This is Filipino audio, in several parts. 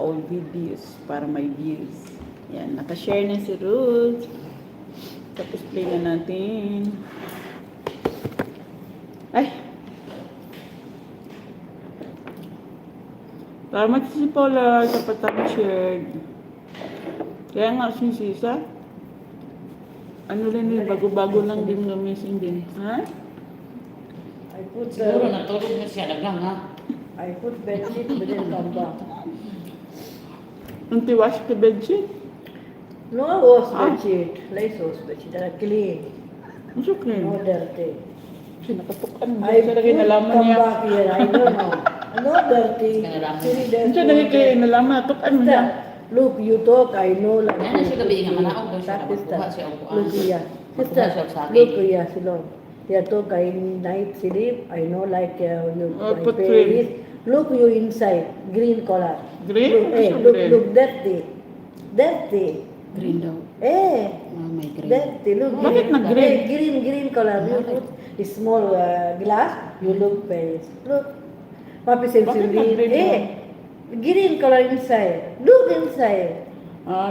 old videos para may views. Yan, nakashare na si Ruth. Tapos play na natin. Ay! Salamat si Paula sa patang shared. Kaya nga si Sisa. Ano rin yun, bago-bago lang din gumising din. Ha? I put Siguro natulog na siya, naglang ha. I put bedsheet but then come back. Ang tiwash ka bedsheet? No wash bedsheet. Let's wash bedsheet. That clean. Mas okay. No dirty. Sinakatukan mo. I Siya put lagi nalaman come niya. back here. I don't know. No dirty. Nalaman. Siri there's Siya no lagi kayo dirty. nalaman. Tukan mo niya. Look, you talk. I know like. Ano siya gabi nga manaog daw siya That is magkuha that. siya ang kuan. Look here. Magkuha siya Sister, sa akin. look here, Silong. Yeah, talk. I night sleep. I know like you. Put my cream. face. Look you inside. Green color. Green? Look, What's look, green? look, dirty. Dirty. Green daw. May green. Dirty. Look. Bakit na green? Green color. You put a small glass. You look face. Look. Papi says Bakit green. na-green Green color inside. Look inside.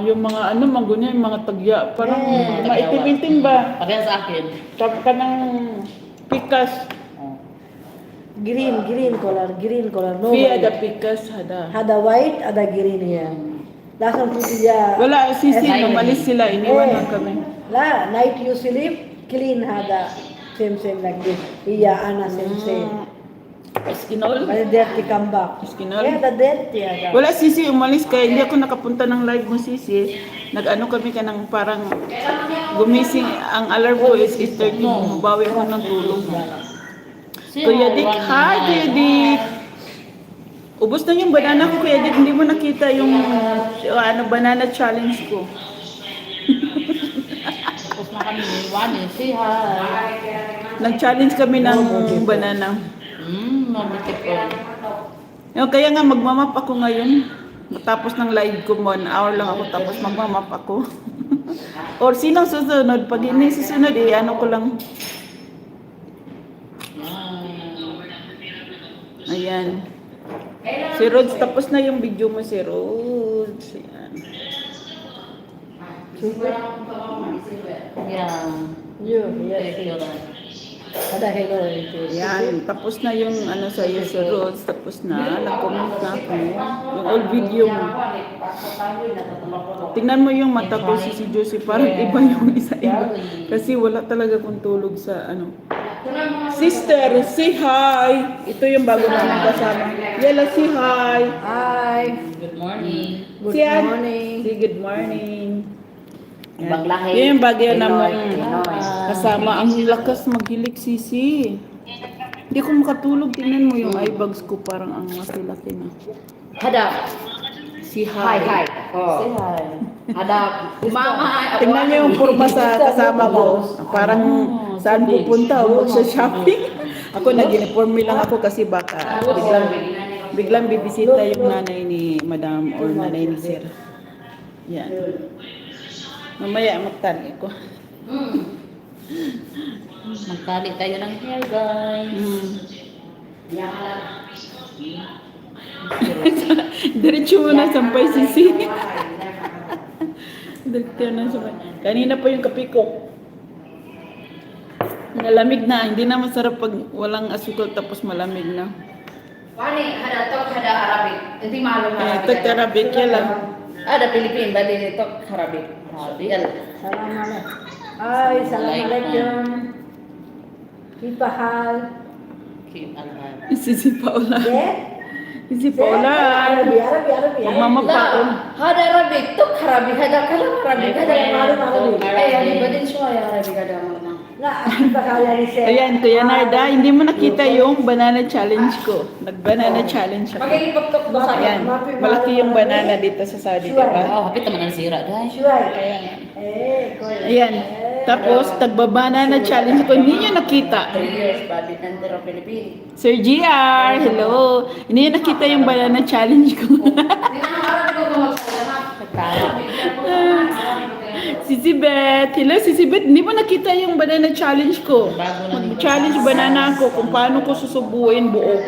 Yung mga magunya, yung mga tagya. Parang Eh. maitim-itim ba? Pareha sa akin. Tapos ka ng pikas. Oh. Green color. No Fia white. ada pikas, ada. Ada white, ada green here. Lasang putih ya. Wala, sisi, Eh, umalis sila. Iniwan lang kami. La, night you sleep, clean hada. Same like this. Iya, ana same. Eskinol? But dirty come back. Eskinol? Yeah, the dirty ada. Wala, sisi, umalis kaya hindi ako nakapunta ng live mo, sisi. Nag-ano kami ka ng parang gumising. Ang alarm ko is 8:30. Mabawi ako ng tulog. Kuya Dick, hi Kuya Dick! Ubus na yung banana ko, Kuya Dick. Hindi mo nakita yung banana challenge ko. Tapos na kami ni Wani. Say hi. Nag-challenge kami ng banana. Beautiful. Kaya nga magmamap ako ngayon. Matapos ng live ko, 1 hour lang ako tapos magmamap ako. Or sinong susunod? Pag hindi susunod, ano ko lang. Ayan. Si Rods, tapos na yung video mo si Rods. Ayan. Yeah. Yes. Ada hello itu. Ayan, tapos na yung sa iyo si Rods, tapos na, nag-comment na ako. Yung old video mo. Tingnan mo yung mata ko si Josie, parang iba yung isa-iba. Kasi wala talaga kong tulog sa Sister, say hi! Ito yung bago namin kasama. Yela, say hi! Hi. Good morning. Good Sian. morning. Say good morning. Ibang lahi. Yan yung bagay namang Pinoy. kasama. Ang lakas maghilik, sisi. Hindi ko makatulog. Tingnan mo yung eye bags ko. Parang ang laki-laki na. Hadap. Si Hi, hi. Oh. Say hi. Hadap. Mama. Tingnan niyo yung purma sa kasama ko. Parang saan pupunta? Huwag sa shopping. Ako nag-uniforme lang ako kasi baka biglang bibisita yung nanay ni Madam or nanay ni Sir. Yan. Mamaya magtali ko. Magtali tayo ng hair, guys. Diretso mo na sampay sisi. Diretso na sampay. Kanina pa yung kape ko. Nalamig na. Hindi na masarap pag walang asukal tapos malamig na. Wani, hada tok, hada Arabic. Hindi mahalong Ito Arabic yan lang. Ada Pilipin, bali tok Arabic. Yan. Assalamualaikum. Hai, assalamualaikum. Kita hal. Kim Alhan. Si Paula. Ya? Si Paula. Arabi. Mama pa ako. Hada Arabic, tok Arabic, hada kalam Arabic, hada Malu Arabic. Ay, badin siya Arabic ada mama. Nah, kita kalian ini. Ayan, Kuya Narda, hindi mo nakita yung banana challenge ko. Nag-banana challenge ako. Magigipag-tok ba sa Ayan, malaki yung banana dito sa Saudi, di ba? Oh, hapit naman ang sira, guys. Shuai. Ayan. Tapos, tagba-banana challenge ko. Hindi nyo nakita. 3 years, bali nandito Pilipin. Sir GR, hello. Hindi nyo nakita yung banana challenge ko. Dinaharap ko kung magsasanap. Sisi Beth, hello Sisi Beth. Hindi mo nakita yung banana challenge ko. Mag-challenge banana ko kung paano ko susubuin buo.